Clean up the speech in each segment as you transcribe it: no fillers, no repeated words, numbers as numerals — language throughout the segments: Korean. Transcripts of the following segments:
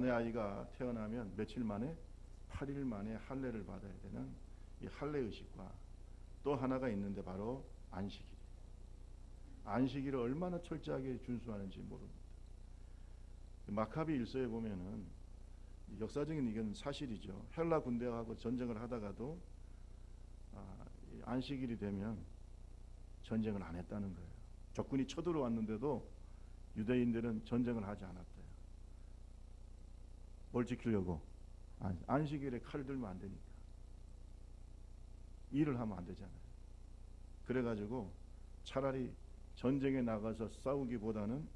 내 아이가 태어나면 며칠 만에 8일 만에 할례를 받아야 되는 이 할례 의식과 또 하나가 있는데 바로 안식일. 안식일을 얼마나 철저하게 준수하는지 모릅니다. 마카비 일서에 보면은 역사적인 이건 사실이죠. 헬라 군대하고 전쟁을 하다가도 안식일이 되면 전쟁을 안 했다는 거예요. 적군이 쳐들어왔는데도 유대인들은 전쟁을 하지 않았대요. 뭘 지키려고? 안식일에 칼 들면 안 되니까. 일을 하면 안 되잖아요. 그래가지고 차라리 전쟁에 나가서 싸우기보다는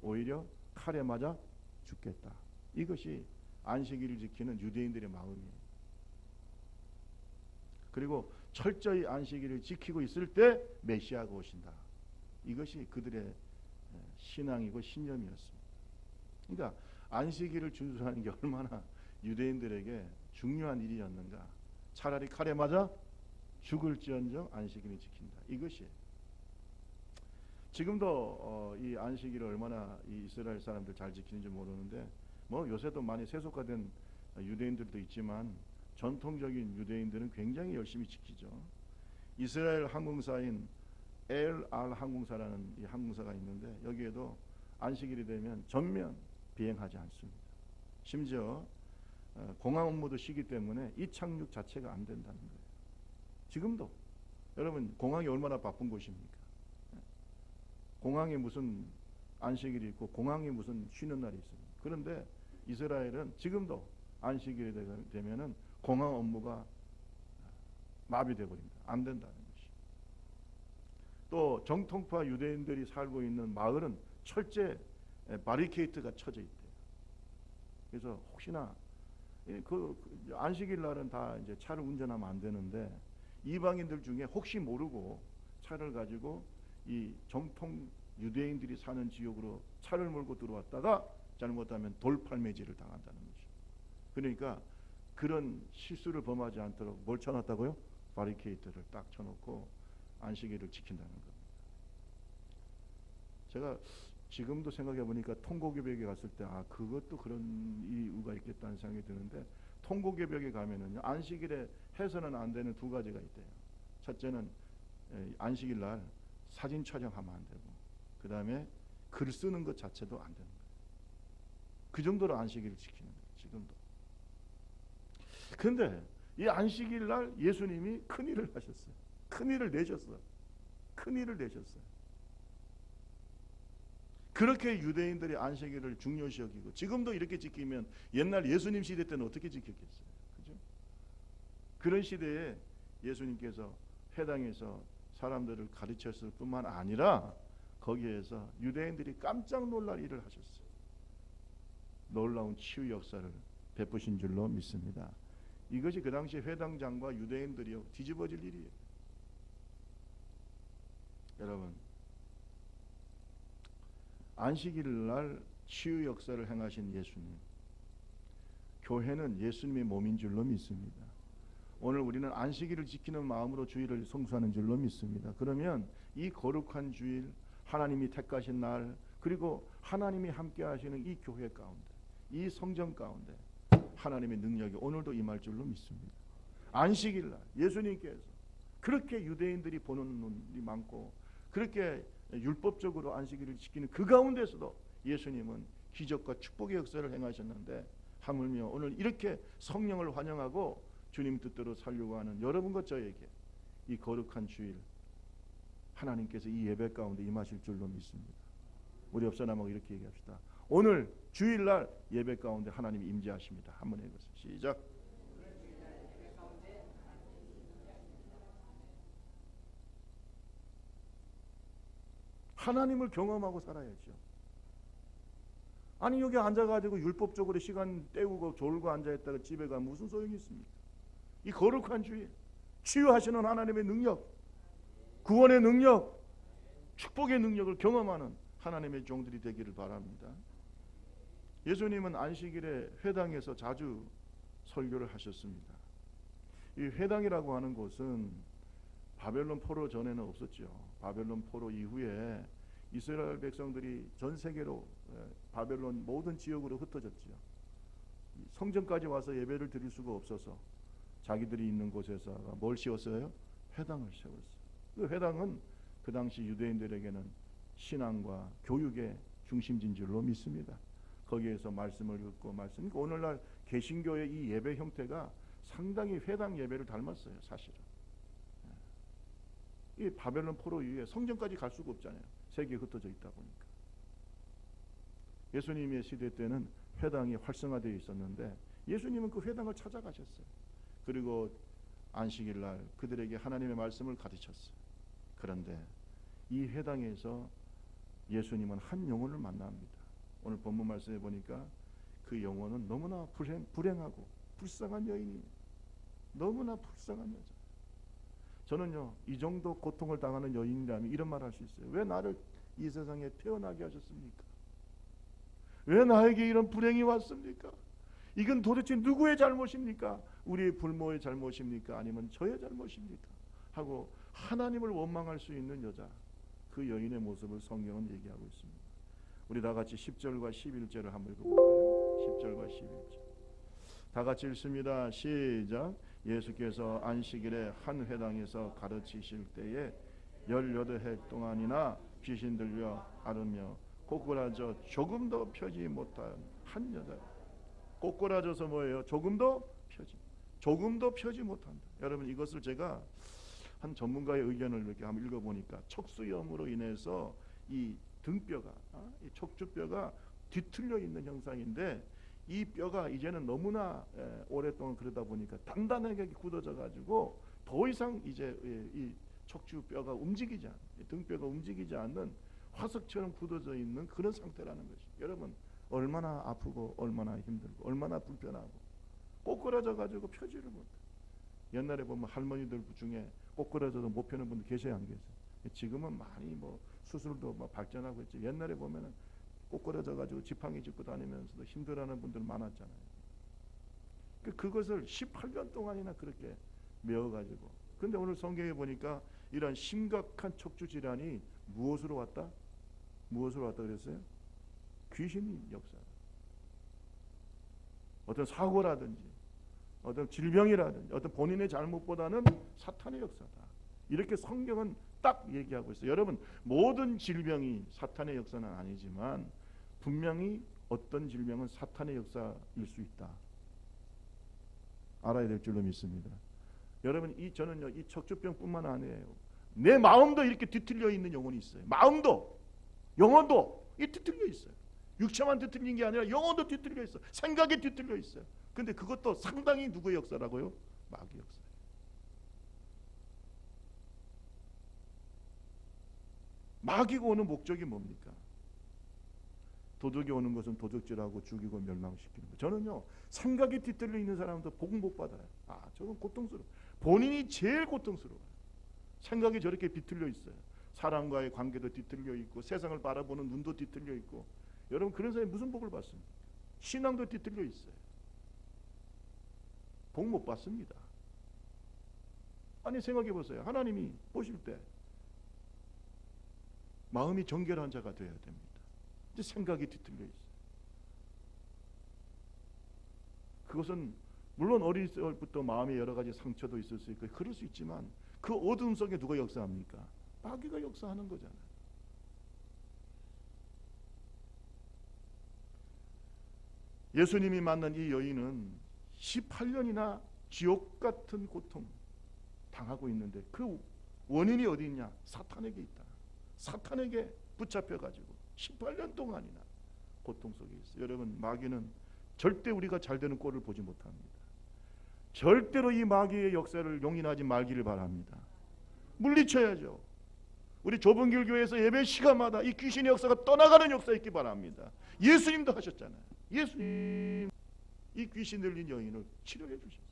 오히려 칼에 맞아 죽겠다. 이것이 안식일을 지키는 유대인들의 마음이에요. 그리고 철저히 안식일을 지키고 있을 때 메시아가 오신다. 이것이 그들의 신앙이고 신념이었습니다. 그러니까 안식일을 준수하는 게 얼마나 유대인들에게 중요한 일이었는가. 차라리 칼에 맞아 죽을지언정 안식일을 지킨다. 이것이에요. 지금도 이 안식일을 얼마나 이 이스라엘 사람들 잘 지키는지 모르는데 뭐 요새도 많이 세속화된 유대인들도 있지만 전통적인 유대인들은 굉장히 열심히 지키죠. 이스라엘 항공사인 엘알 항공사라는 이 항공사가 있는데 여기에도 안식일이 되면 전면 비행하지 않습니다. 심지어 공항 업무도 쉬기 때문에 이 착륙 자체가 안 된다는 거예요. 지금도 여러분 공항이 얼마나 바쁜 곳입니까? 공항에 무슨 안식일이 있고 공항에 무슨 쉬는 날이 있습니까? 그런데 이스라엘은 지금도 안식일이 되면은 공항 업무가 마비되어 버립니다. 안 된다는 것이. 또 정통파 유대인들이 살고 있는 마을은 철제 바리케이트가 쳐져 있대요. 그래서 혹시나 그 안식일 날은 다 이제 차를 운전하면 안 되는데 이방인들 중에 혹시 모르고 차를 가지고 이 정통 유대인들이 사는 지역으로 차를 몰고 들어왔다가 잘못하면 돌팔매질을 당한다는 거죠. 그러니까 그런 실수를 범하지 않도록 뭘 쳐놨다고요? 바리케이트를 딱 쳐놓고 안식일을 지킨다는 겁니다. 제가 지금도 생각해 보니까 통곡의벽에 갔을 때 그것도 그런 이유가 있겠다는 생각이 드는데 통곡의벽에 가면은요 안식일에 해서는 안 되는 두 가지가 있대요. 첫째는 안식일 날 사진 촬영하면 안 되고 그 다음에 글 쓰는 것 자체도 안 되는 거예요. 그 정도로 안식일을 지키는 거예요. 지금도. 그런데 이 안식일 날 예수님이 큰일을 하셨어요. 큰일을 내셨어요. 큰일을 내셨어요. 그렇게 유대인들이 안식일을 중요시 여기고 지금도 이렇게 지키면 옛날 예수님 시대 때는 어떻게 지켰겠어요? 그죠? 그런 시대에 예수님께서 회당에서 사람들을 가르쳤을 뿐만 아니라 거기에서 유대인들이 깜짝 놀랄 일을 하셨어요. 놀라운 치유 역사를 베푸신 줄로 믿습니다. 이것이 그 당시 회당장과 유대인들이 뒤집어질 일이에요. 여러분 안식일 날 치유 역사를 행하신 예수님, 교회는 예수님의 몸인 줄로 믿습니다. 오늘 우리는 안식일을 지키는 마음으로 주일을 성수하는 줄로 믿습니다. 그러면 이 거룩한 주일, 하나님이 택하신 날, 그리고 하나님이 함께 하시는 이 교회 가운데, 이 성전 가운데 하나님의 능력이 오늘도 임할 줄로 믿습니다. 안식일 날 예수님께서 그렇게 유대인들이 보는 눈이 많고 그렇게 율법적으로 안식일을 지키는 그 가운데서도 예수님은 기적과 축복의 역사를 행하셨는데 하물며 오늘 이렇게 성령을 환영하고 주님 뜻대로 살려고 하는 여러분과 저에게 이 거룩한 주일 하나님께서 이 예배 가운데 임하실 줄로 믿습니다. 우리 옆사람하고 이렇게 얘기합시다. 오늘 주일날 예배 가운데 하나님이 임재하십니다. 한번 해보세요. 시작. 하나님을 경험하고 살아야죠. 아니 여기 앉아가지고 율법적으로 시간 때우고 졸고 앉아있다가 집에 가면 무슨 소용이 있습니까? 이 거룩한 주일 치유하시는 하나님의 능력, 구원의 능력, 축복의 능력을 경험하는 하나님의 종들이 되기를 바랍니다. 예수님은 안식일에 회당에서 자주 설교를 하셨습니다. 이 회당이라고 하는 곳은 바벨론 포로 전에는 없었죠. 바벨론 포로 이후에 이스라엘 백성들이 전 세계로 바벨론 모든 지역으로 흩어졌지요. 성전까지 와서 예배를 드릴 수가 없어서 자기들이 있는 곳에서 뭘 씌웠어요? 회당을 세웠어요. 그 회당은 그 당시 유대인들에게는 신앙과 교육의 중심지인 줄로 믿습니다. 거기에서 말씀을 듣고 그러니까 오늘날 개신교의 이 예배 형태가 상당히 회당 예배를 닮았어요. 사실은 이 바벨론 포로 이후에 성전까지 갈 수가 없잖아요. 세계에 흩어져 있다 보니까. 예수님의 시대 때는 회당이 활성화되어 있었는데 예수님은 그 회당을 찾아가셨어요. 그리고 안식일 날 그들에게 하나님의 말씀을 가르쳤어요. 그런데 이 회당에서 예수님은 한 영혼을 만납니다. 오늘 본문 말씀에 보니까 그 영혼은 너무나 불행하고 불쌍한 여인이에요. 너무나 불쌍한 여자. 저는요, 이 정도 고통을 당하는 여인이라면 이런 말 할 수 있어요. 왜 나를 이 세상에 태어나게 하셨습니까? 왜 나에게 이런 불행이 왔습니까? 이건 도대체 누구의 잘못입니까? 우리의 부모의 잘못입니까? 아니면 저의 잘못입니까? 하고 하나님을 원망할 수 있는 여자, 그 여인의 모습을 성경은 얘기하고 있습니다. 우리 다 같이 10절과 11절을 한번 읽어볼까요? 10절과 11절 다 같이 읽습니다. 시작. 예수께서 안식일에 한 회당에서 가르치실 때에 18해 동안이나 귀신 들려 앓으며 꼬꾸라져 조금도 펴지 못한 한 여자. 꼬꾸라져서 뭐예요? 조금도 펴지 못한다. 여러분, 이것을 제가 한 전문가의 의견을 이렇게 한번 읽어보니까 척수염으로 인해서 이 등뼈가, 이 척추뼈가 뒤틀려 있는 현상인데, 이 뼈가 이제는 너무나 오랫동안 그러다 보니까 단단하게 굳어져 가지고 더 이상 이제 이 척추뼈가 움직이지 않는, 등뼈가 움직이지 않는 화석처럼 굳어져 있는 그런 상태라는 것이. 여러분, 얼마나 아프고 얼마나 힘들고 얼마나 불편하고 꼬꾸라져 가지고 펴지를 못해. 옛날에 보면 할머니들 중에 꼬꾸라져도 못 펴는 분들 계세요, 안 계세요? 지금은 많이 뭐 수술도 뭐 발전하고 있지. 옛날에 보면은 꼬꾸라져 가지고 지팡이 짚고 다니면서도 힘들어하는 분들 많았잖아요. 그것을 18년 동안이나 그렇게 메워가지고. 근데 오늘 성경에 보니까 이런 심각한 척추 질환이 무엇으로 왔다? 무엇으로 왔다 그랬어요? 귀신이 역사. 어떤 사고라든지 어떤 질병이라든지 어떤 본인의 잘못보다는 사탄의 역사다. 이렇게 성경은 딱 얘기하고 있어요. 여러분, 모든 질병이 사탄의 역사는 아니지만 분명히 어떤 질병은 사탄의 역사일 수 있다. 알아야 될 줄로 믿습니다. 여러분, 저는요, 이 척추병뿐만 아니에요. 내 마음도 이렇게 뒤틀려 있는 영혼이 있어요. 마음도, 영혼도 이 뒤틀려 있어요. 육체만 뒤틀린 게 아니라 영혼도 뒤틀려 있어요. 생각이 뒤틀려 있어요. 근데 그것도 상당히 누구의 역사라고요? 마귀 역사. 마귀가 오는 목적이 뭡니까? 도적이 오는 것은 도적질하고 죽이고 멸망시키는 거. 저는요, 생각이 뒤틀려 있는 사람도 복 못 받아요. 저건 고통스러워. 본인이 제일 고통스러워요. 생각이 저렇게 뒤틀려 있어요. 사람과의 관계도 뒤틀려 있고 세상을 바라보는 눈도 뒤틀려 있고. 여러분, 그런 사람이 무슨 복을 받습니까? 신앙도 뒤틀려 있어요. 복 못 받습니다. 아니, 생각해 보세요. 하나님이 보실 때 마음이 정결한 자가 되어야 됩니다. 이제 생각이 뒤틀려 있어요. 그것은 물론 어릴 때부터 마음에 여러 가지 상처도 있을 수 있고 그럴 수 있지만 그 어둠 속에 누가 역사합니까? 마귀가 역사하는 거잖아요. 예수님이 만난 이 여인은 18년이나 지옥 같은 고통 당하고 있는데 그 원인이 어디 있냐? 사탄에게 있다. 사탄에게 붙잡혀가지고 18년 동안이나 고통 속에 있어요. 여러분, 마귀는 절대 우리가 잘 되는 꼴을 보지 못합니다. 절대로 이 마귀의 역사를 용인하지 말기를 바랍니다. 물리쳐야죠. 우리 좁은 길 교회에서 예배 시간마다 이 귀신의 역사가 떠나가는 역사 있기 바랍니다. 예수님도 하셨잖아요. 예수님 이 귀신 들린 여인을 치료해 주셨어요.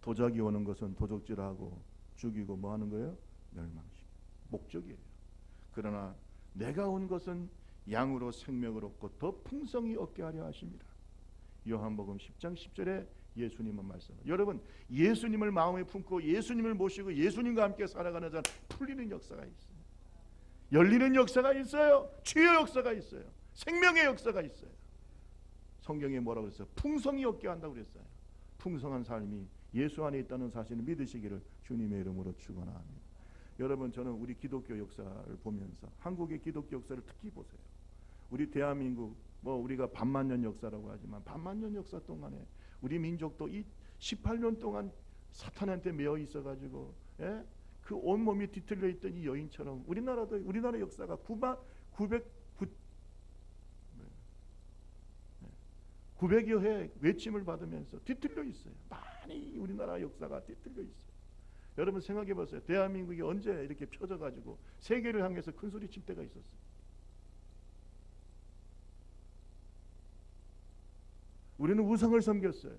도적이 오는 것은 도적질하고 죽이고 뭐 하는 거예요? 멸망시키고. 목적이에요. 그러나 내가 온 것은 양으로 생명을 얻고 더 풍성히 얻게 하려 하십니다. 요한복음 10장 10절에 예수님은 말씀합니다. 여러분, 예수님을 마음에 품고 예수님을 모시고 예수님과 함께 살아가는 자는 풀리는 역사가 있어요. 열리는 역사가 있어요. 치유의 역사가 있어요. 생명의 역사가 있어요. 성경에 뭐라고 그랬어요? 풍성이 없게 한다고 그랬어요. 풍성한 삶이 예수 안에 있다는 사실을 믿으시기를 주님의 이름으로 축원합니다. 여러분, 저는 우리 기독교 역사를 보면서 한국의 기독교 역사를 특히 보세요. 우리 대한민국, 뭐 우리가 반만년 역사라고 하지만 반만년 역사 동안에 우리 민족도 이 18년 동안 사탄한테 매여 있어가지고, 예? 그 온몸이 뒤틀려 있던 이 여인처럼 우리나라 역사가 900여 해 외침을 받으면서 뒤틀려 있어요. 많이 우리나라 역사가 뒤틀려 있어요. 여러분 생각해 보세요. 대한민국이 언제 이렇게 펴져가지고 세계를 향해서 큰 소리 칠 때가 있었어요. 우리는 우상을 섬겼어요.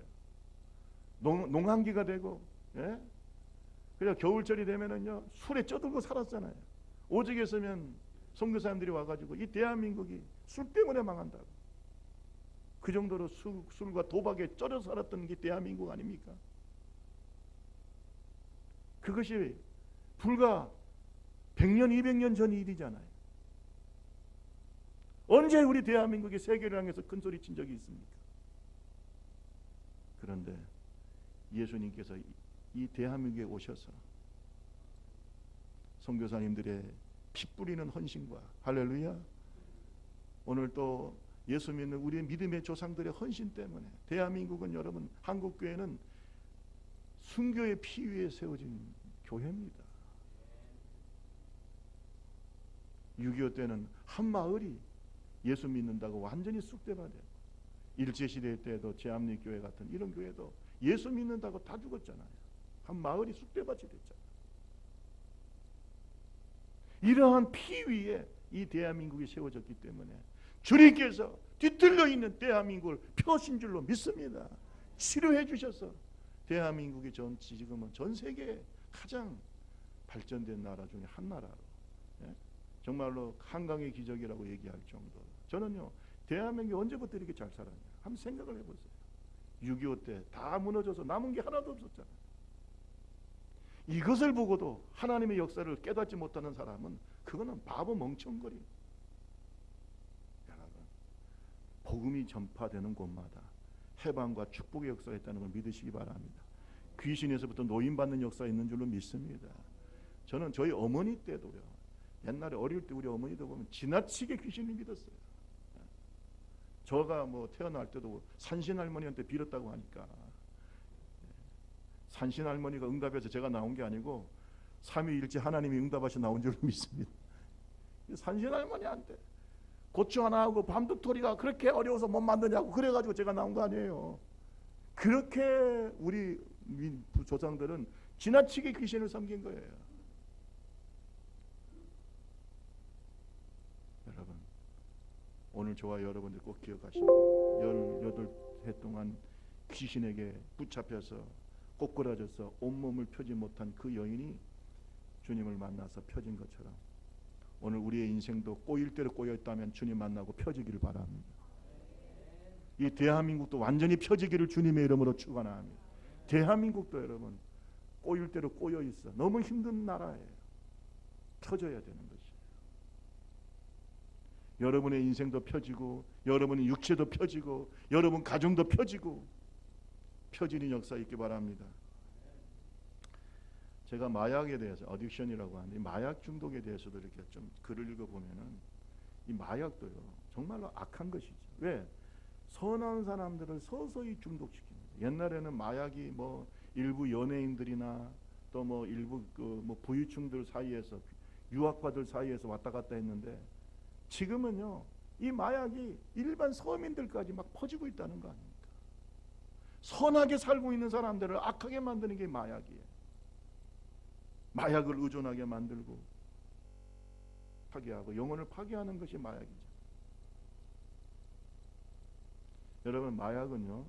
농한기가 되고, 예? 그냥 겨울철이 되면은요 술에 쪄들고 살았잖아요. 오직했으면 선교사님들이 와가지고 이 대한민국이 술 때문에 망한다고. 그 정도로 술과 도박에 쩔어 살았던 게 대한민국 아닙니까? 그것이 불과 100년, 200년 전 일이잖아요. 언제 우리 대한민국이 세계를 향해서 큰 소리 친 적이 있습니까? 그런데 예수님께서 이 대한민국에 오셔서 선교사님들의 피 뿌리는 헌신과, 할렐루야, 오늘 또 예수 믿는 우리의 믿음의 조상들의 헌신 때문에 대한민국은, 여러분, 한국교회는 순교의 피 위에 세워진 교회입니다. 6.25 때는 한 마을이 예수 믿는다고 완전히 쑥대밭에, 일제시대 때도 제암리교회 같은 이런 교회도 예수 믿는다고 다 죽었잖아요. 한 마을이 쑥대밭이 됐잖아요. 이러한 피 위에 이 대한민국이 세워졌기 때문에 주님께서 뒤틀려 있는 대한민국을 펴신 줄로 믿습니다. 치료해 주셔서 대한민국이 지금은 전 세계에 가장 발전된 나라 중에 한 나라로, 예? 정말로 한강의 기적이라고 얘기할 정도로. 저는요, 대한민국이 언제부터 이렇게 잘 살았냐 한번 생각을 해보세요. 6.25 때 다 무너져서 남은 게 하나도 없었잖아요. 이것을 보고도 하나님의 역사를 깨닫지 못하는 사람은 그거는 바보 멍청거리. 여러분, 복음이 전파되는 곳마다 해방과 축복의 역사가 있다는 걸 믿으시기 바랍니다. 귀신에서부터 노인받는 역사가 있는 줄로 믿습니다. 저는 저희 어머니 때도요, 옛날에 어릴 때 우리 어머니도 보면 지나치게 귀신을 믿었어요. 저가 뭐 태어날 때도 산신할머니한테 빌었다고 하니까, 산신할머니가 응답해서 제가 나온 게 아니고 삼위일체 하나님이 응답하셔 나온 줄로 믿습니다. 산신할머니한테 고추 하나하고 밤도토리가 그렇게 어려워서 못 만드냐고 그래가지고 제가 나온 거 아니에요. 그렇게 우리 조상들은 지나치게 귀신을 섬긴 거예요. 여러분, 오늘 저와 여러분들 꼭 기억하시고, 18해 동안 귀신에게 붙잡혀서 꼬꾸라져서 온몸을 펴지 못한 그 여인이 주님을 만나서 펴진 것처럼 오늘 우리의 인생도 꼬일 대로 꼬여있다면 주님 만나고 펴지기를 바랍니다. 이 대한민국도 완전히 펴지기를 주님의 이름으로 축원합니다. 대한민국도 여러분 꼬일 대로 꼬여있어 너무 힘든 나라예요. 펴져야 되는 것이에요. 여러분의 인생도 펴지고, 여러분의 육체도 펴지고, 여러분 가정도 펴지고, 펴지는 역사 있기 바랍니다. 제가 마약에 대해서, 어딕션이라고 하는데 마약 중독에 대해서도 이렇게 좀 글을 읽어보면은 이 마약도요 정말로 악한 것이죠. 왜? 선한 사람들을 서서히 중독시킵니다. 옛날에는 마약이 뭐 일부 연예인들이나 또 뭐 일부 뭐 부유층들 사이에서, 유학파들 사이에서 왔다 갔다 했는데, 지금은요 이 마약이 일반 서민들까지 막 퍼지고 있다는 거 아닙니까? 선하게 살고 있는 사람들을 악하게 만드는 게 마약이에요. 마약을 의존하게 만들고 파괴하고 영혼을 파괴하는 것이 마약이죠. 여러분, 마약은요,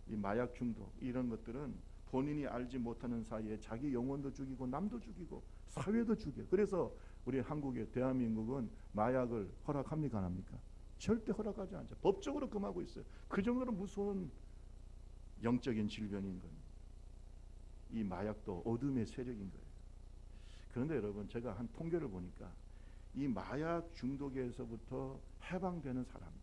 이 마약 중독 이런 것들은 본인이 알지 못하는 사이에 자기 영혼도 죽이고 남도 죽이고 사회도 죽여요. 그래서 우리 한국의 대한민국은 마약을 허락합니까 안 합니까? 절대 허락하지 않죠. 법적으로 금하고 있어요. 그 정도로 무서운 영적인 질병인 겁니다. 이 마약도 어둠의 세력인 거예요. 그런데 여러분, 제가 한 통계를 보니까 이 마약 중독에서부터 해방되는 사람들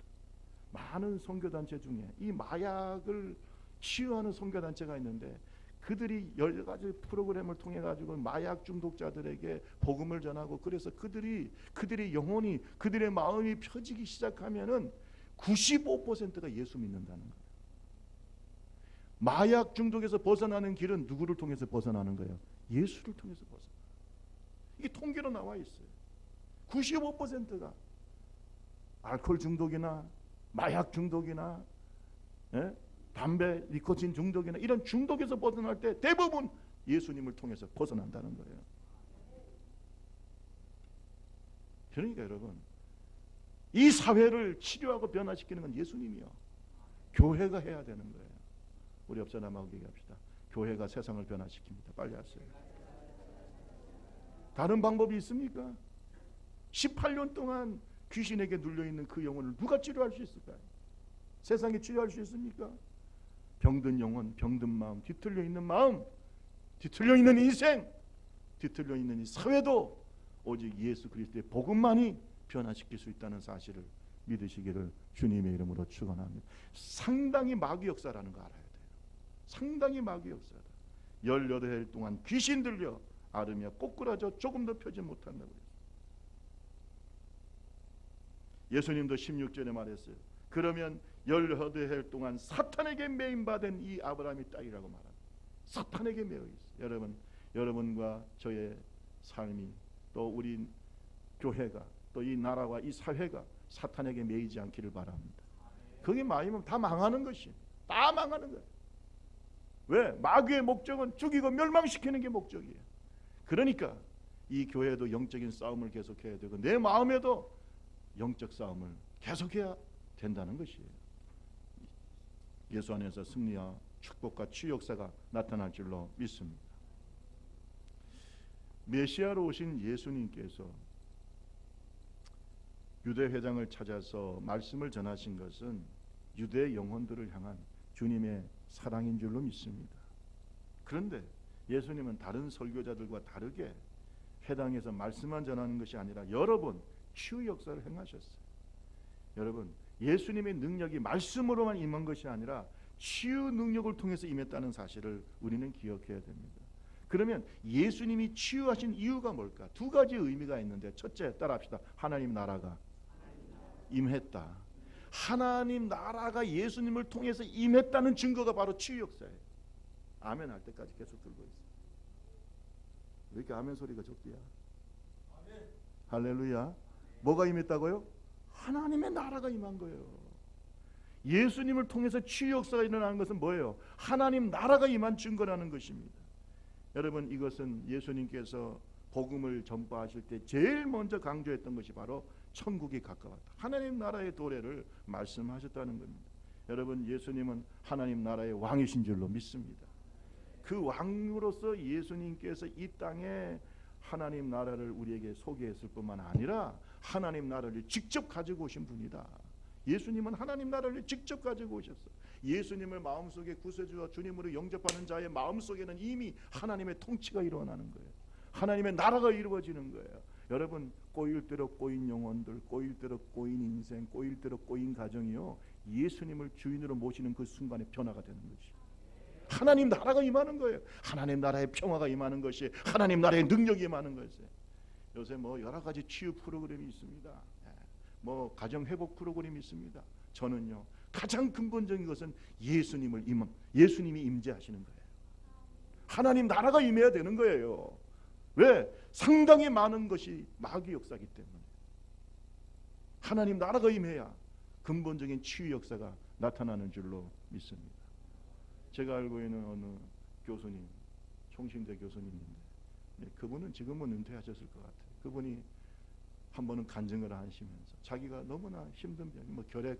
많은 선교단체 중에 이 마약을 치유하는 선교단체가 있는데, 그들이 여러 가지 프로그램을 통해 가지고 마약 중독자들에게 복음을 전하고, 그래서 그들의 영혼이, 그들의 마음이 펴지기 시작하면은 95%가 예수 믿는다는 거예요. 마약 중독에서 벗어나는 길은 누구를 통해서 벗어나는 거예요? 예수를 통해서 벗어나. 이게 통계로 나와 있어요. 95%가 알코올 중독이나 마약 중독이나, 예? 담배, 니코틴 중독이나 이런 중독에서 벗어날 때 대부분 예수님을 통해서 벗어난다는 거예요. 그러니까 여러분, 이 사회를 치료하고 변화시키는 건 예수님이요, 교회가 해야 되는 거예요. 우리 옆 사람하고 얘기합시다. 교회가 세상을 변화시킵니다. 빨리 하세요. 다른 방법이 있습니까? 18년 동안 귀신에게 눌려있는 그 영혼을 누가 치료할 수 있을까요? 세상에 치료할 수 있습니까? 병든 영혼, 병든 마음, 뒤틀려 있는 마음, 뒤틀려 있는 인생, 뒤틀려 있는 이 사회도 오직 예수 그리스도의 복음만이 변화시킬 수 있다는 사실을 믿으시기를 주님의 이름으로 축원합니다. 상당히 마귀 역사라는 거 알아야 돼요. 상당히 마귀 역사다. 18해 동안 귀신 들려 앓으며 꼬꾸라져 조금도 펴지 못한다고 그랬어요. 예수님도 16절에 말했어요. 그러면 18해 동안 사탄에게 매임받은 이 아브라함이 딸이라고 말합니다. 사탄에게 매여 있어요. 여러분과 저의 삶이, 또 우리 교회가, 또 이 나라와 이 사회가 사탄에게 매이지 않기를 바랍니다. 그게 마이면 다 망하는 것이, 다 망하는 거예요. 왜? 마귀의 목적은 죽이고 멸망시키는 게 목적이에요. 그러니까 이 교회도 영적인 싸움을 계속해야 되고, 내 마음에도 영적 싸움을 계속해야 된다는 것이에요. 예수 안에서 승리와 축복과 치유 역사가 나타날 줄로 믿습니다. 메시아로 오신 예수님께서 유대 회당을 찾아서 말씀을 전하신 것은 유대 영혼들을 향한 주님의 사랑인 줄로 믿습니다. 그런데 예수님은 다른 설교자들과 다르게 회당에서 말씀만 전하는 것이 아니라 여러 번 치유 역사를 행하셨어요. 여러분, 예수님의 능력이 말씀으로만 임한 것이 아니라 치유 능력을 통해서 임했다는 사실을 우리는 기억해야 됩니다. 그러면 예수님이 치유하신 이유가 뭘까? 두 가지 의미가 있는데, 첫째, 따라합시다. 하나님 나라가 임했다. 하나님 나라가 예수님을 통해서 임했다는 증거가 바로 치유 역사예요. 아멘 할 때까지 계속 들고 있어요. 왜 이렇게 아멘 소리가 적대야? 할렐루야. 뭐가 임했다고요? 하나님의 나라가 임한 거예요. 예수님을 통해서 치유 역사가 일어나는 것은 뭐예요? 하나님 나라가 임한 증거라는 것입니다. 여러분, 이것은 예수님께서 복음을 전파하실 때 제일 먼저 강조했던 것이 바로 천국이 가까웠다. 하나님 나라의 도래를 말씀하셨다는 겁니다. 여러분, 예수님은 하나님 나라의 왕이신 줄로 믿습니다. 그 왕으로서 예수님께서 이 땅에 하나님 나라를 우리에게 소개했을 뿐만 아니라 하나님 나라를 직접 가지고 오신 분이다. 예수님은 하나님 나라를 직접 가지고 오셨어요. 예수님을 마음속에 구세주와 주님으로 영접하는 자의 마음속에는 이미 하나님의 통치가 일어나는 거예요. 하나님의 나라가 이루어지는 거예요. 여러분, 꼬일 대로 꼬인 영혼들, 꼬일 대로 꼬인 인생, 꼬일 대로 꼬인 가정이요, 예수님을 주인으로 모시는 그 순간에 변화가 되는 것이, 하나님 나라가 임하는 거예요. 하나님 나라의 평화가 임하는 것이, 하나님 나라의 능력이 임하는 것이에요. 요새 뭐 여러 가지 치유 프로그램이 있습니다. 뭐 가정 회복 프로그램이 있습니다. 저는요, 가장 근본적인 것은 예수님이 임재하시는 거예요. 하나님 나라가 임해야 되는 거예요. 왜? 상당히 많은 것이 마귀 역사이기 때문에. 하나님 나라가 임해야 근본적인 치유 역사가 나타나는 줄로 믿습니다. 제가 알고 있는 어느 교수님, 총신대 교수님인데, 그분은 지금은 은퇴하셨을 것 같아요. 그분이 한 번은 간증을 하시면서 자기가 너무나 힘든 병이, 뭐 결핵,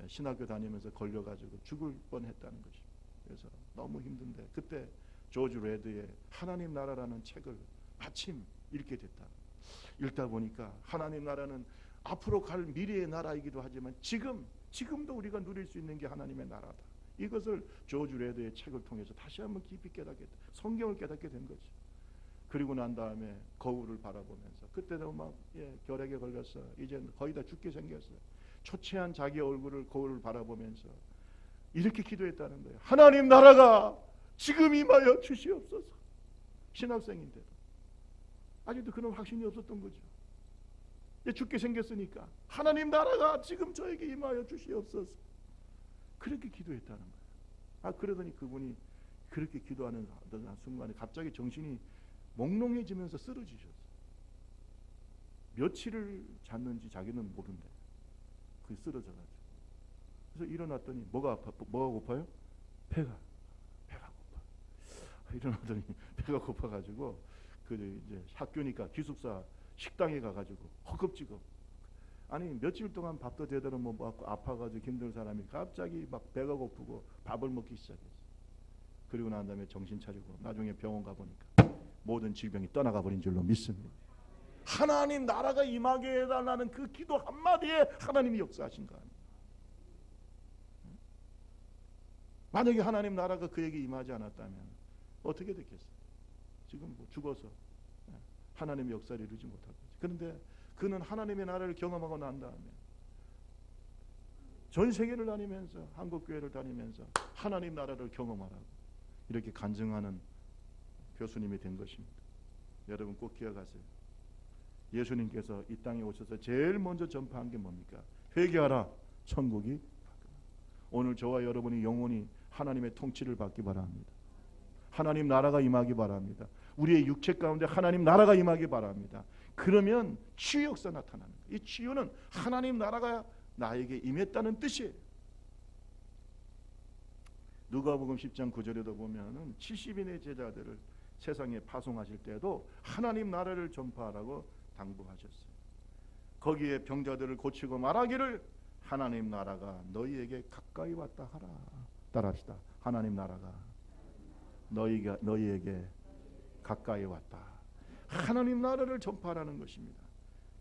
신학교 다니면서 걸려가지고 죽을 뻔했다는 것입니다. 그래서 너무 힘든데 그때 조지 레드의 하나님 나라라는 책을 마침 읽게 됐다. 읽다 보니까 하나님 나라는 앞으로 갈 미래의 나라이기도 하지만 지금도 우리가 누릴 수 있는 게 하나님의 나라다. 이것을 조지 레드의 책을 통해서 다시 한번 깊이 깨닫게, 성경을 깨닫게 된 거죠. 그리고 난 다음에 거울을 바라보면서, 그때도 막 결핵에 걸렸어. 이제 거의 다 죽게 생겼어요. 초췌한 자기 얼굴을 거울을 바라보면서 이렇게 기도했다는 거예요. 하나님 나라가 지금 임하여 주시옵소서. 신학생인데도 아직도 그런 확신이 없었던 거죠. 이제 죽게 생겼으니까 하나님 나라가 지금 저에게 임하여 주시옵소서. 그렇게 기도했다는 거예요. 그러더니 그분이 그렇게 기도하는 순간에 갑자기 정신이 몽롱해지면서 쓰러지셨어요. 며칠을 잤는지 자기는 모른대. 그 쓰러져가지고. 그래서 일어났더니 뭐가 고파요? 배가 고파. 일어나더니 배가 고파가지고 그 이제 학교니까 기숙사 식당에 가가지고 허겁지겁. 아니 며칠 동안 밥도 제대로 못 먹고 아파가지고 힘든 사람이 갑자기 막 배가 고프고 밥을 먹기 시작했어. 그리고 난 다음에 정신 차리고 나중에 병원 가보니까 모든 질병이 떠나가 버린 줄로 믿습니다. 하나님 나라가 임하게 해달라는 그 기도 한마디에 하나님이 역사하신 거 아니에요. 만약에 하나님 나라가 그에게 임하지 않았다면 어떻게 됐겠어요? 지금 뭐 죽어서 하나님의 역사를 이루지 못할 거죠. 그런데 그는 하나님의 나라를 경험하고 난 다음에 전 세계를 다니면서 한국교회를 다니면서 하나님 나라를 경험하라고 이렇게 간증하는 교수님이 된 것입니다. 여러분 꼭 기억하세요. 예수님께서 이 땅에 오셔서 제일 먼저 전파한 게 뭡니까? 회개하라, 천국이 가까워. 오늘 저와 여러분이 영원히 하나님의 통치를 받기 바랍니다. 하나님 나라가 임하기 바랍니다. 우리의 육체 가운데 하나님 나라가 임하기 바랍니다. 그러면 치유 역사 나타나는 거예요. 이 치유는 하나님 나라가 나에게 임했다는 뜻이에요. 누가복음 10장 9절에도 보면은 70인의 제자들을 세상에 파송하실 때도 하나님 나라를 전파하라고 당부하셨어요. 거기에 병자들을 고치고 말하기를 하나님 나라가 너희에게 가까이 왔다 하라. 따라합시다. 하나님 나라가 너희에게 가까이 왔다. 하나님 나라를 전파하라는 것입니다.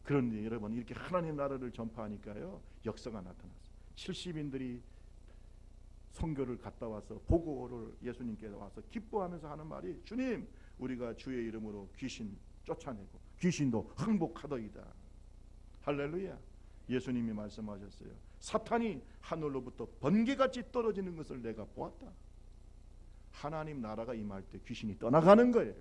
그런데 여러분 이렇게 하나님 나라를 전파하니까요 역사가 나타났어요. 70인들이 선교를 갔다 와서 보고를 예수님께서 와서 기뻐하면서 하는 말이 주님 우리가 주의 이름으로 귀신 쫓아내고 귀신도 항복하더이다. 할렐루야. 예수님이 말씀하셨어요. 사탄이 하늘로부터 번개같이 떨어지는 것을 내가 보았다. 하나님 나라가 임할 때 귀신이 떠나가는 거예요.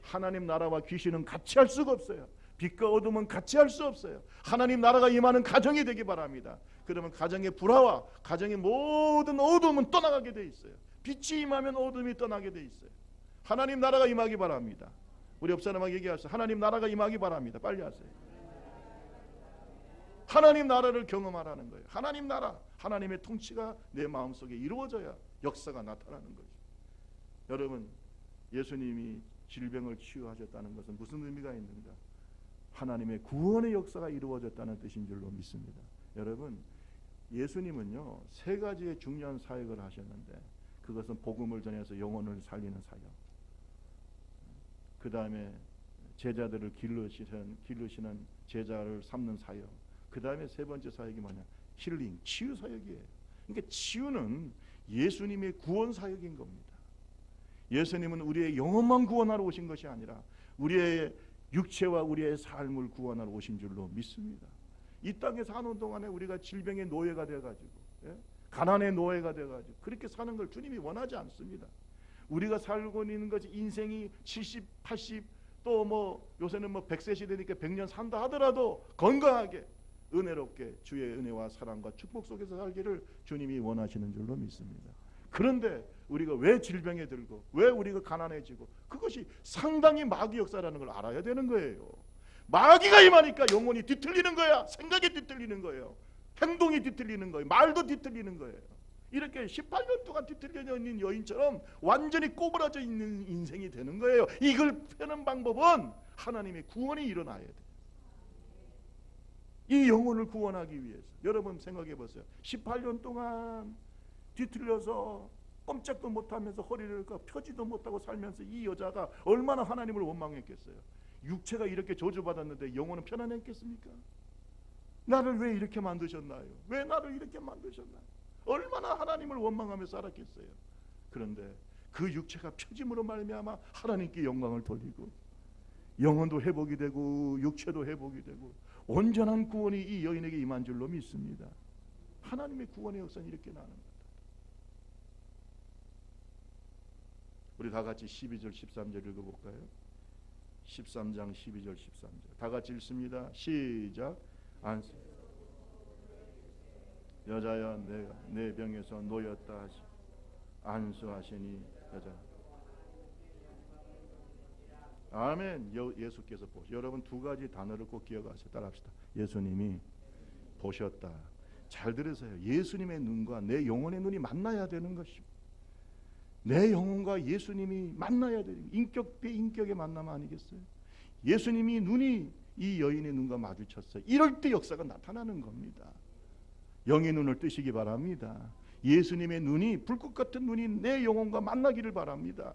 하나님 나라와 귀신은 같이 할 수가 없어요. 빛과 어둠은 같이 할 수 없어요. 하나님 나라가 임하는 가정이 되기 바랍니다. 그러면 가정의 불화와 가정의 모든 어둠은 떠나가게 돼 있어요. 빛이 임하면 어둠이 떠나게 돼 있어요. 하나님 나라가 임하기 바랍니다. 우리 옆 사람에게 얘기하세요. 하나님 나라가 임하기 바랍니다. 빨리 하세요. 하나님 나라를 경험하라는 거예요. 하나님 나라, 하나님의 통치가 내 마음속에 이루어져야 역사가 나타나는 거죠. 여러분, 예수님이 질병을 치유하셨다는 것은 무슨 의미가 있는가? 하나님의 구원의 역사가 이루어졌다는 뜻인 줄로 믿습니다. 여러분, 예수님은요 3가지의 중요한 사역을 하셨는데 그것은 복음을 전해서 영혼을 살리는 사역, 그 다음에 제자들을 기르시는 제자를 삼는 사역, 그 다음에 3번째 사역이 뭐냐? 힐링, 치유 사역이에요. 그러니까 치유는 예수님의 구원 사역인 겁니다. 예수님은 우리의 영혼만 구원하러 오신 것이 아니라 우리의 육체와 우리의 삶을 구원하러 오신 줄로 믿습니다. 이 땅에 사는 동안에 우리가 질병의 노예가 돼가지고 가난의 노예가 돼가지고 그렇게 사는 걸 주님이 원하지 않습니다. 우리가 살고 있는 것이 인생이 70, 80 또 뭐 요새는 뭐 100세 시대니까 100년 산다 하더라도 건강하게 은혜롭게 주의 은혜와 사랑과 축복 속에서 살기를 주님이 원하시는 줄로 믿습니다. 그런데 우리가 왜 질병에 들고 왜 우리가 가난해지고 그것이 상당히 마귀 역사라는 걸 알아야 되는 거예요. 마귀가 임하니까 영혼이 뒤틀리는 거야. 생각이 뒤틀리는 거예요. 행동이 뒤틀리는 거예요. 말도 뒤틀리는 거예요. 이렇게 18년 동안 뒤틀려 있는 여인처럼 완전히 꼬부라져 있는 인생이 되는 거예요. 이걸 펴는 방법은 하나님의 구원이 일어나야 돼요. 이 영혼을 구원하기 위해서 여러분 생각해 보세요. 18년 동안 뒤틀려서 꼼짝도 못하면서 허리를 펴지도 못하고 살면서 이 여자가 얼마나 하나님을 원망했겠어요. 육체가 이렇게 저주받았는데 영혼은 편안했겠습니까? 나를 왜 이렇게 만드셨나요? 왜 나를 이렇게 만드셨나요? 얼마나 하나님을 원망하며 살았겠어요. 그런데 그 육체가 펴짐으로 말미암아 하나님께 영광을 돌리고 영혼도 회복이 되고 육체도 회복이 되고 온전한 구원이 이 여인에게 임한 줄로 믿습니다. 하나님의 구원의 역사는 이렇게 나는 거다. 우리 다 같이 12절 13절 읽어볼까요? 13장 12절 13절 다 같이 읽습니다. 시작. 안수 여자야 내가 내 병에서 놓였다 하시 안수하시니 여자. 아멘. 예수께서 여러분 두 가지 단어를 꼭 기억하세요. 따라합시다. 예수님이 보셨다. 잘 들으세요. 예수님의 눈과 내 영혼의 눈이 만나야 되는 것입니다. 내 영혼과 예수님이 만나야 되는 인격 대 인격의 만남 아니겠어요? 예수님이 눈이 이 여인의 눈과 마주쳤어요. 이럴 때 역사가 나타나는 겁니다. 영의 눈을 뜨시기 바랍니다. 예수님의 눈이 불꽃 같은 눈이 내 영혼과 만나기를 바랍니다.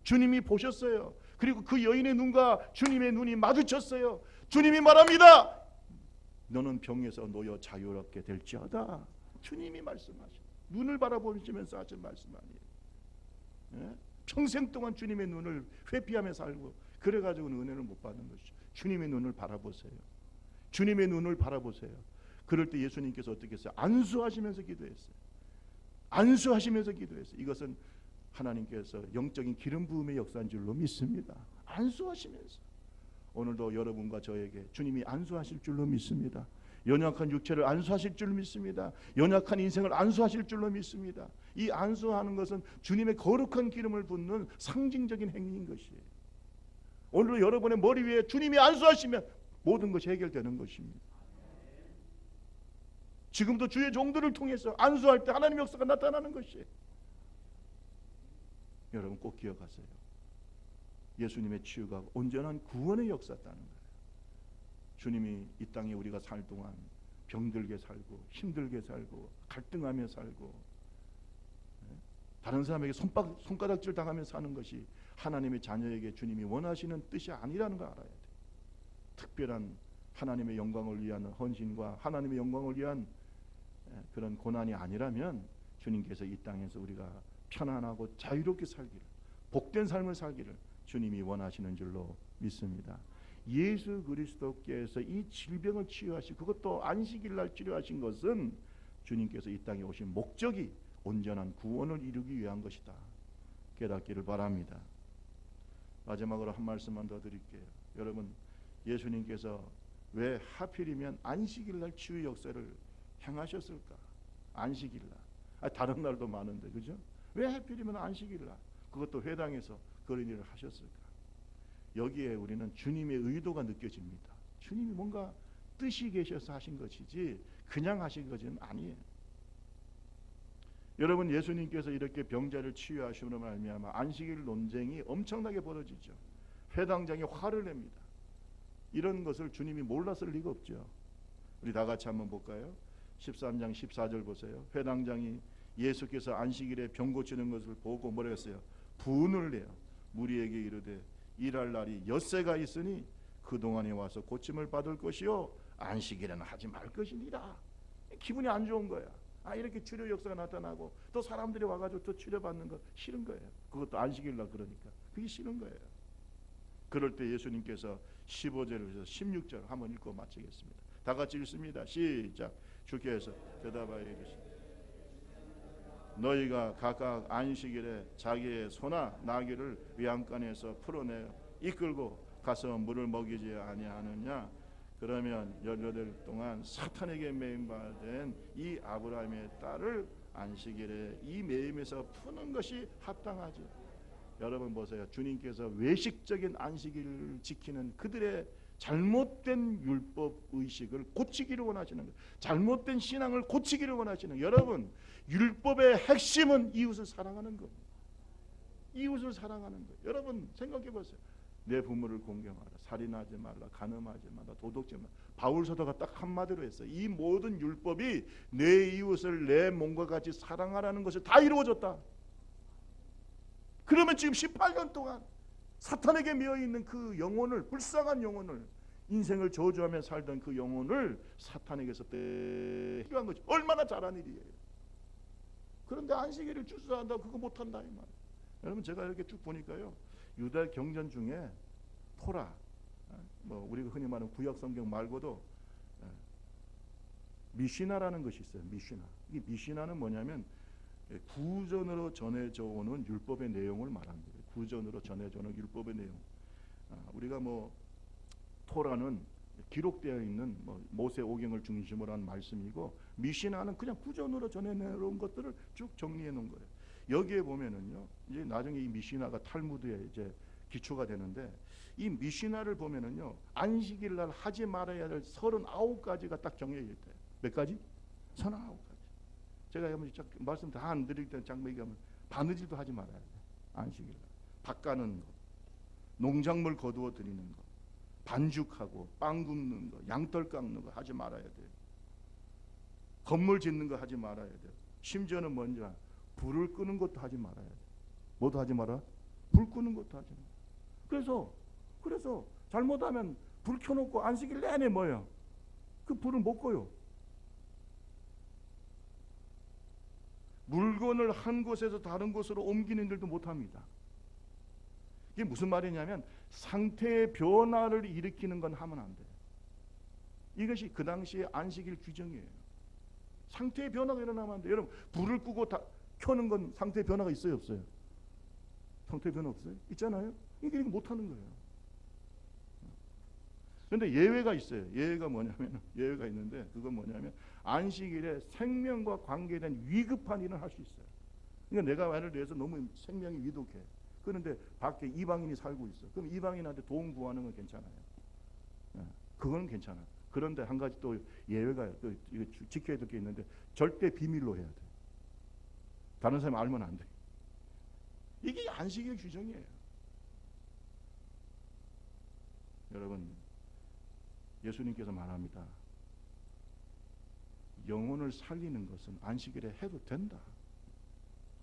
주님이 보셨어요. 그리고 그 여인의 눈과 주님의 눈이 마주쳤어요. 주님이 말합니다. 너는 병에서 놓여 자유롭게 될지어다. 주님이 말씀하셔. 눈을 바라보시면서 하신 말씀 아니에요. 예? 평생 동안 주님의 눈을 회피하며 살고 그래가지고는 은혜를 못 받는 것이죠. 주님의 눈을 바라보세요. 주님의 눈을 바라보세요. 그럴 때 예수님께서 어떻게 했어요? 안수하시면서 기도했어요. 안수하시면서 기도했어요. 이것은 하나님께서 영적인 기름 부음의 역사인 줄로 믿습니다. 안수하시면서 오늘도 여러분과 저에게 주님이 안수하실 줄로 믿습니다. 연약한 육체를 안수하실 줄로 믿습니다. 연약한 인생을 안수하실 줄로 믿습니다. 이 안수하는 것은 주님의 거룩한 기름을 붓는 상징적인 행위인 것이에요. 오늘도 여러분의 머리 위에 주님이 안수하시면 모든 것이 해결되는 것입니다. 지금도 주의 종들을 통해서 안수할 때 하나님의 역사가 나타나는 것이에요. 여러분 꼭 기억하세요. 예수님의 치유가 온전한 구원의 역사였다는 거예요. 주님이 이 땅에 우리가 살 동안 병들게 살고 힘들게 살고 갈등하며 살고 다른 사람에게 손가락질 당하며 사는 것이 하나님의 자녀에게 주님이 원하시는 뜻이 아니라는 걸 알아야 돼요. 특별한 하나님의 영광을 위한 헌신과 하나님의 영광을 위한 그런 고난이 아니라면 주님께서 이 땅에서 우리가 편안하고 자유롭게 살기를, 복된 삶을 살기를 주님이 원하시는 줄로 믿습니다. 예수 그리스도께서 이 질병을 치유하시고 그것도 안식일날 치료하신 것은 주님께서 이 땅에 오신 목적이 온전한 구원을 이루기 위한 것이다. 깨닫기를 바랍니다. 마지막으로 한 말씀만 더 드릴게요. 여러분, 예수님께서 왜 하필이면 안식일날 치유 역사를 행하셨을까? 안식일날. 다른 날도 많은데, 그죠? 왜 하필이면 안식일날? 그것도 회당에서 그런 일을 하셨을까? 여기에 우리는 주님의 의도가 느껴집니다. 주님이 뭔가 뜻이 계셔서 하신 것이지 그냥 하신 것은 아니에요. 여러분, 예수님께서 이렇게 병자를 치유하심으로 말미암아 안식일 논쟁이 엄청나게 벌어지죠. 회당장이 화를 냅니다. 이런 것을 주님이 몰랐을 리가 없죠. 우리 다 같이 한번 볼까요? 13장 14절 보세요. 회당장이 예수께서 안식일에 병 고치는 것을 보고 뭐라 했어요? 분을 내요. 무리에게 이르되 일할 날이 엿새가 있으니 그동안에 와서 고침을 받을 것이요 안식일에는 하지 말 것이니라. 기분이 안 좋은 거야. 이렇게 치료 역사가 나타나고 또 사람들이 와가지고 또 치료받는 거 싫은 거예요. 그것도 안식일날 그러니까 그게 싫은 거예요. 그럴 때 예수님께서 15절에서 16절 한번 읽고 마치겠습니다. 다 같이 읽습니다. 시작. 주께서 대답하여 이르시되 너희가 각각 안식일에 자기의 소나 나귀를 외양간에서 풀어내어 이끌고 가서 물을 먹이지 아니하느냐? 그러면 18일 동안 사탄에게 매임받은 이 아브라함의 딸을 안식일에 이 매임에서 푸는 것이 합당하지. 여러분 보세요. 주님께서 외식적인 안식일을 지키는 그들의 잘못된 율법 의식을 고치기를 원하시는 거예요. 잘못된 신앙을 고치기를 원하시는 거예요. 여러분, 율법의 핵심은 이웃을 사랑하는 겁니다. 이웃을 사랑하는 거예요. 여러분 생각해 보세요. 내 부모를 공경하라, 살인하지 말라, 간음하지 말라, 도둑질 말라. 바울 사도가 딱 한마디로 했어요. 이 모든 율법이 내 이웃을 내 몸과 같이 사랑하라는 것을 다 이루어졌다. 그러면 지금 18년 동안 사탄에게 매여있는 그 영혼을, 불쌍한 영혼을, 인생을 저주하며 살던 그 영혼을 사탄에게서 빼앗긴 것이 얼마나 잘한 일이에요. 그런데 안식일을 출소한다고 그거 못한다 이 말. 여러분 제가 이렇게 쭉 보니까요, 유다 경전 중에 토라, 우리가 흔히 말하는 구약 성경 말고도 미시나라는 것이 있어요. 미시나. 이 미시나는 뭐냐면 구전으로 전해져 오는 율법의 내용을 말합니다. 구전으로 전해져 오는 율법의 내용. 우리가 뭐 토라는 기록되어 있는 모세 오경을 중심으로 한 말씀이고, 미시나는 그냥 구전으로 전해내놓은 것들을 쭉 정리해 놓은 거예요. 여기에 보면은요, 이제 나중에 이 미시나가 탈무드에 이제 기초가 되는데, 이 미시나를 보면은요, 안식일 날 하지 말아야 될 39가지가 딱 정해져 있대요. 몇 가지? 39가지. 제가 한번 말씀 다 안 드릴 때는 장막에 가면 바느질도 하지 말아야 돼. 안식일 날 닭 까는 거, 농작물 거두어 드리는 거, 반죽하고 빵 굽는 거, 양털 깎는 거 하지 말아야 돼요. 건물 짓는 거 하지 말아야 돼요. 심지어는 먼저 불을 끄는 것도 하지 말아야 돼요. 뭐도 하지 마라? 불 끄는 것도 하지 마라. 그래서 잘못하면 불 켜놓고 안식일 내내 뭐예요? 그 불을 못 꺼요. 물건을 한 곳에서 다른 곳으로 옮기는 일도 못합니다. 이게 무슨 말이냐면 상태의 변화를 일으키는 건 하면 안 돼요. 이것이 그 당시의 안식일 규정이에요. 상태의 변화가 일어나면 안 돼요. 여러분, 불을 끄고 다 켜는 건 상태의 변화가 있어요, 없어요? 상태의 변화 없어요? 있잖아요. 이게 못하는 거예요. 그런데 예외가 있어요. 예외가 뭐냐면, 예외가 있는데 그건 뭐냐면 안식일에 생명과 관계된 위급한 일을 할 수 있어요. 그러니까 내가 예를 들어서 너무 생명이 위독해. 그런데 밖에 이방인이 살고 있어. 그럼 이방인한테 도움 구하는 건 괜찮아요. 그거는 괜찮아. 그런데 한 가지 또 예외가 또 이거 지켜야 될 게 있는데, 절대 비밀로 해야 돼. 다른 사람이 알면 안 돼. 이게 안식일 규정이에요. 여러분, 예수님께서 말합니다. 영혼을 살리는 것은 안식일에 해도 된다.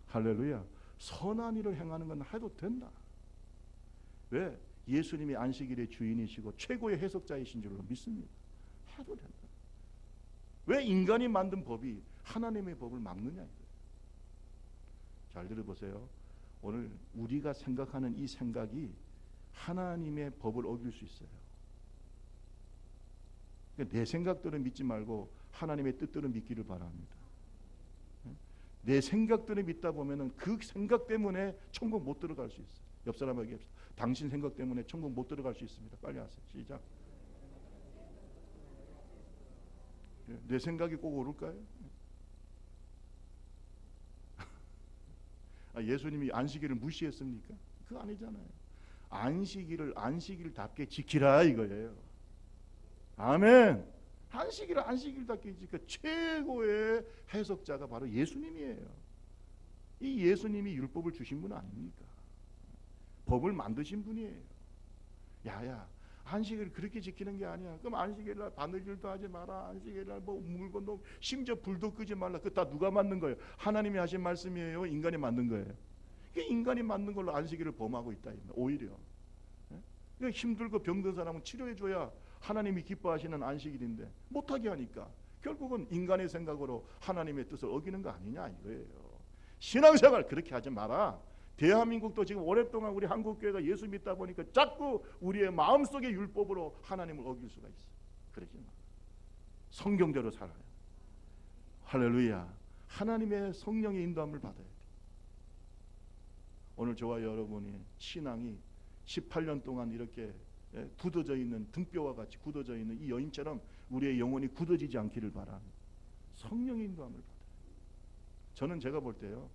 할렐루야. 선한 일을 행하는 건 해도 된다. 왜? 예수님이 안식일의 주인이시고 최고의 해석자이신 줄로 믿습니다. 해도 된다. 왜 인간이 만든 법이 하나님의 법을 막느냐 이거예요. 잘 들어보세요. 오늘 우리가 생각하는 이 생각이 하나님의 법을 어길 수 있어요. 그러니까 내 생각들은 믿지 말고 하나님의 뜻들을 믿기를 바랍니다. 내 생각들을 믿다 보면은 그 생각 때문에 천국 못 들어갈 수 있어요. 옆 사람에게 당신 생각 때문에 천국 못 들어갈 수 있습니다. 빨리 하세요. 시작. 내 생각이 꼭 옳을까요? 예수님이 안식일을 무시했습니까? 그거 아니잖아요. 안식일답게 지키라 이거예요. 아멘. 안식일답게 지키라. 최고의 해석자가 바로 예수님이에요. 이 예수님이 율법을 주신 분 아닙니까? 법을 만드신 분이에요. 야야, 안식일 그렇게 지키는 게 아니야. 그럼 안식일날 바느질도 하지 마라. 안식일날 뭐 물건도, 심지어 불도 끄지 말라. 그 다 누가 만든 거예요? 하나님이 하신 말씀이에요? 인간이 만든 거예요? 인간이 만든 걸로 안식일을 범하고 있다. 오히려 힘들고 병든 사람은 치료해줘야 하나님이 기뻐하시는 안식일인데 못하게 하니까 결국은 인간의 생각으로 하나님의 뜻을 어기는 거 아니냐 이거예요. 신앙생활 그렇게 하지 마라. 대한민국도 지금 오랫동안 우리 한국교회가 예수 믿다 보니까 자꾸 우리의 마음속의 율법으로 하나님을 어길 수가 있어. 그러지 마. 성경대로 살아요. 할렐루야. 하나님의 성령의 인도함을 받아야 돼. 오늘 저와 여러분이 신앙이 18년 동안 이렇게 굳어져 있는 등뼈와 같이 굳어져 있는 이 여인처럼 우리의 영혼이 굳어지지 않기를 바랍니다. 성령의 인도함을 받아요. 저는 제가 볼 때요,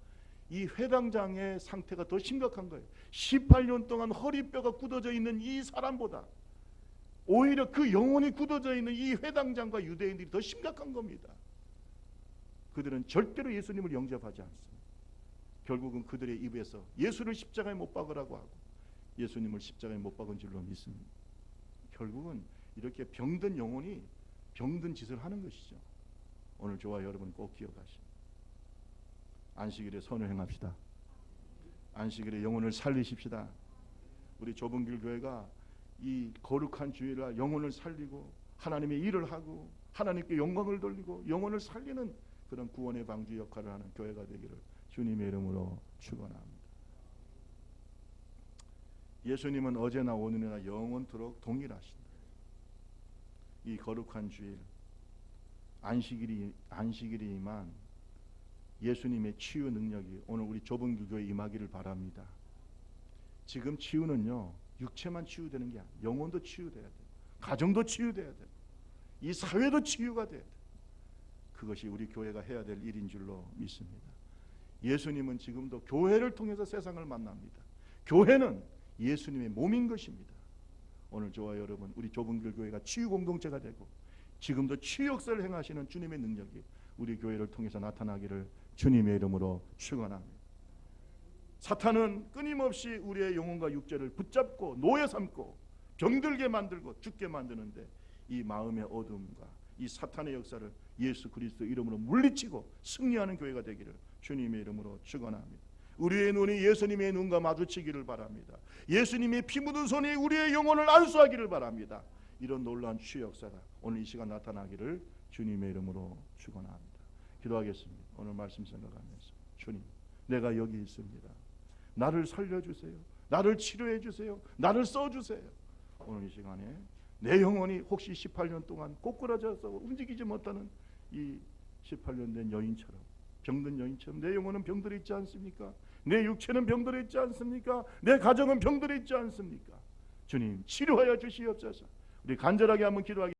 이 회당장의 상태가 더 심각한 거예요. 18년 동안 허리뼈가 굳어져 있는 이 사람보다 오히려 그 영혼이 굳어져 있는 이 회당장과 유대인들이 더 심각한 겁니다. 그들은 절대로 예수님을 영접하지 않습니다. 결국은 그들의 입에서 예수를 십자가에 못 박으라고 하고 예수님을 십자가에 못 박은 줄로 믿습니다. 결국은 이렇게 병든 영혼이 병든 짓을 하는 것이죠. 오늘 저와 여러분 꼭 기억하시고 안식일에 선을 행합시다. 안식일에 영혼을 살리십시다. 우리 좁은 길 교회가 이 거룩한 주일날 영혼을 살리고 하나님의 일을 하고 하나님께 영광을 돌리고 영혼을 살리는 그런 구원의 방주 역할을 하는 교회가 되기를 주님의 이름으로 축원합니다. 예수님은 어제나 오늘이나 영원토록 동일하신다. 이 거룩한 주일 안식일이지만 예수님의 치유 능력이 오늘 우리 좁은 교회에 임하기를 바랍니다. 지금 치유는요, 육체만 치유되는 게 아니에요. 영혼도 치유돼야 돼요. 가정도 치유돼야 돼요. 이 사회도 치유가 돼야 돼요. 그것이 우리 교회가 해야 될 일인 줄로 믿습니다. 예수님은 지금도 교회를 통해서 세상을 만납니다. 교회는 예수님의 몸인 것입니다. 오늘 저와 여러분, 우리 좁은 길 교회가 치유 공동체가 되고 지금도 치유 역사를 행하시는 주님의 능력이 우리 교회를 통해서 나타나기를 주님의 이름으로 축원합니다. 사탄은 끊임없이 우리의 영혼과 육체를 붙잡고 노예 삼고 병들게 만들고 죽게 만드는데, 이 마음의 어둠과 이 사탄의 역사를 예수 그리스도 이름으로 물리치고 승리하는 교회가 되기를 주님의 이름으로 축원합니다. 우리의 눈이 예수님의 눈과 마주치기를 바랍니다. 예수님의 피 묻은 손이 우리의 영혼을 안수하기를 바랍니다. 이런 놀라운 치유 역사가 오늘 이 시간 나타나기를 주님의 이름으로 축원합니다. 기도하겠습니다. 오늘 말씀 생각하면서, 주님, 내가 여기 있습니다. 나를 살려주세요. 나를 치료해 주세요. 나를 써주세요. 오늘 이 시간에 내 영혼이 혹시 18년 동안 꼬꾸라져서 움직이지 못하는 이 18년 된 여인처럼, 병든 여인처럼 내 영혼은 병들어 있지 않습니까? 내 육체는 병들어 있지 않습니까? 내 가정은 병들어 있지 않습니까? 주님, 치료하여 주시옵소서. 우리 간절하게 한번 기도하겠습니다.